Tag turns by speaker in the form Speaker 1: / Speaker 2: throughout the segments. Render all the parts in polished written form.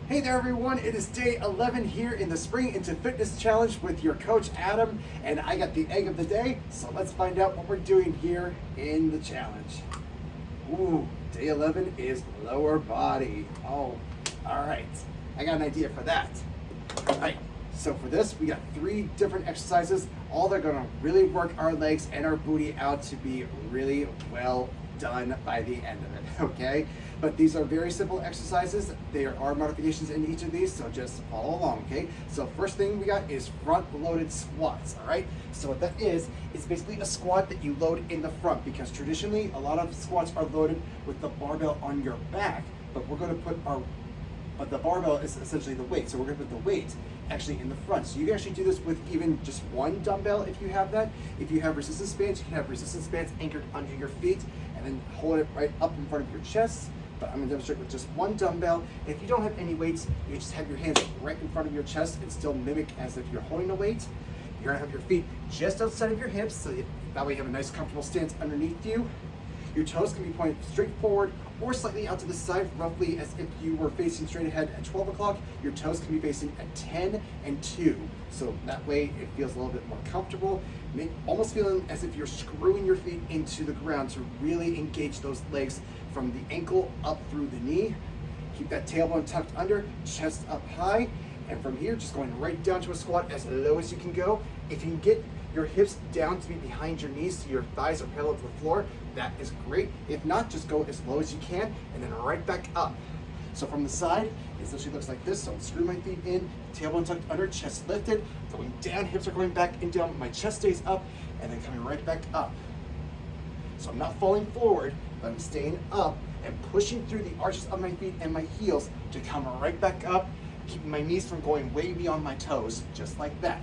Speaker 1: Hey there everyone, it is day 11 here in the Spring into Fitness Challenge with your coach Adam, and I got the egg of the day, so let's find out what we're doing here in the challenge. Ooh, day 11 is lower body. Oh, all right, I got an idea for that. All right, so for this, we got 3 different exercises, all that are gonna really work our legs and our booty out to be really well done by the end of it, okay? But these are very simple exercises. There are modifications in each of these, so just follow along, okay? So first thing we got is front-loaded squats, all right? So what that is, it's basically a squat that you load in the front, because traditionally a lot of squats are loaded with the barbell on your back, but we're gonna put but the barbell is essentially the weight, so we're gonna put the weight actually in the front. So you can actually do this with even just one dumbbell if you have that. If you have resistance bands, you can have resistance bands anchored under your feet and then hold it right up in front of your chest. But I'm gonna demonstrate with just one dumbbell. If you don't have any weights, you just have your hands right in front of your chest and still mimic as if you're holding a weight. You're gonna have your feet just outside of your hips, so that way you have a nice comfortable stance underneath you. Your toes can be pointed straight forward or slightly out to the side, roughly as if you were facing straight ahead at 12 o'clock. Your toes can be facing at 10 and 2. So that way it feels a little bit more comfortable, almost feeling as if you're screwing your feet into the ground to really engage those legs from the ankle up through the knee. Keep that tailbone tucked under, chest up high, and from here, just going right down to a squat as low as you can go. If you can get your hips down to be behind your knees so your thighs are parallel to the floor, that is great. If not, just go as low as you can and then right back up. So from the side, it essentially looks like this. So I'll screw my feet in, tailbone tucked under, chest lifted, going down, hips are going back and down, my chest stays up, and then coming right back up. So I'm not falling forward, but I'm staying up and pushing through the arches of my feet and my heels to come right back up, keeping my knees from going way beyond my toes, just like that.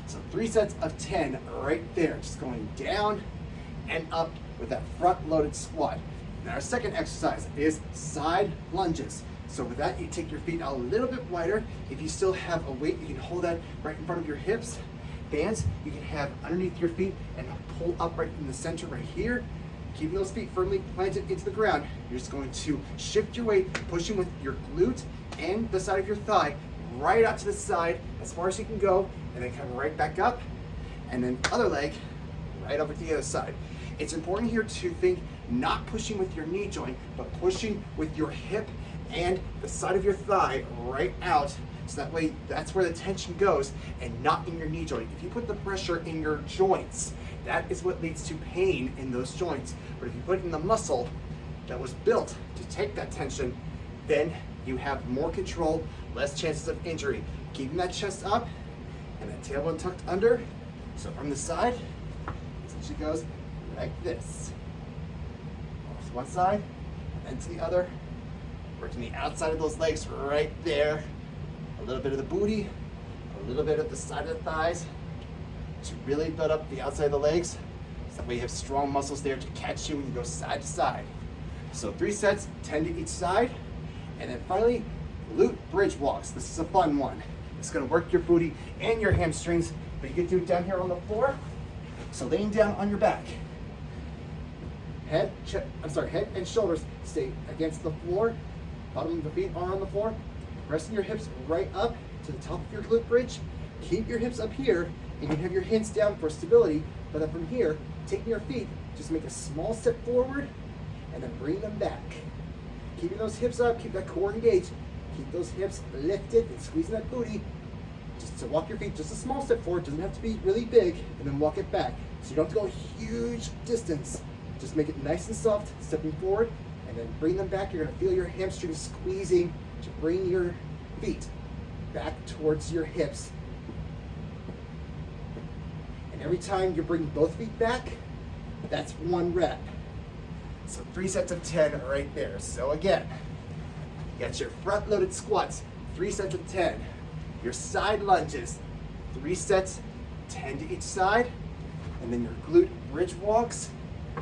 Speaker 1: So 3 sets of 10 right there, just going down and up with that front-loaded squat. Now our second exercise is side lunges. So with that, you take your feet out a little bit wider. If you still have a weight, you can hold that right in front of your hips. Bands, you can have underneath your feet and pull up right in the center right here. Keeping those feet firmly planted into the ground, you're just going to shift your weight, pushing with your glute and the side of your thigh right out to the side as far as you can go, and then come right back up, and then other leg right over to the other side. It's important here to think not pushing with your knee joint, but pushing with your hip and the side of your thigh right out, so that way that's where the tension goes and not in your knee joint. If you put the pressure in your joints, that is what leads to pain in those joints. But if you put it in the muscle that was built to take that tension, then you have more control, less chances of injury. Keeping that chest up and that tailbone tucked under. So from the side, essentially goes like this. To one side, and then to the other. Working the outside of those legs right there. A little bit of the booty, a little bit of the side of the thighs to really build up the outside of the legs. So that way you have strong muscles there to catch you when you go side to side. So 3 sets, 10 to each side. And then finally, glute bridge walks. This is a fun one. It's gonna work your booty and your hamstrings, but you can do it down here on the floor. So laying down on your back. Head and shoulders stay against the floor. Bottom of the feet are on the floor. Pressing your hips right up to the top of your glute bridge. Keep your hips up here, and you have your hands down for stability, but then from here, taking your feet, just make a small step forward, and then bring them back. Keeping those hips up, keep that core engaged. Keep those hips lifted and squeezing that booty. Just to walk your feet just a small step forward, doesn't have to be really big, and then walk it back. So you don't have to go a huge distance. Just make it nice and soft, stepping forward, and then bring them back. You're gonna feel your hamstrings squeezing to bring your feet back towards your hips. And every time you bring both feet back, that's 1 rep. So 3 sets of 10 right there. So again, you got your front-loaded squats, 3 sets of 10. Your side lunges, 3 sets, 10 to each side. And then your glute bridge walks.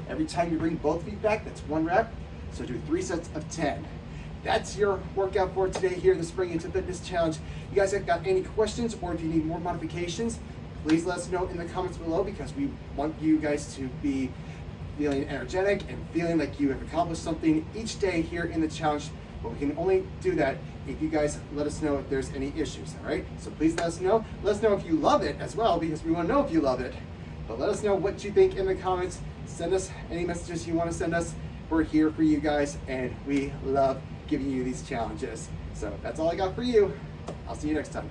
Speaker 1: Every time you bring both feet back, that's 1 rep. So do 3 sets of 10. That's your workout for today here in the Spring Into Fitness Challenge. You guys have got any questions, or if you need more modifications, please let us know in the comments below, because we want you guys to be feeling energetic and feeling like you have accomplished something each day here in the challenge but we can only do that if you guys let us know if there's any issues, all right? So please let us know. Let us know if you love it as well, because we want to know if you love it. But let us know what you think in the comments. Send us any messages you want to send us. We're here for you guys, and we love giving you these challenges. So that's all I got for you. I'll see you next time.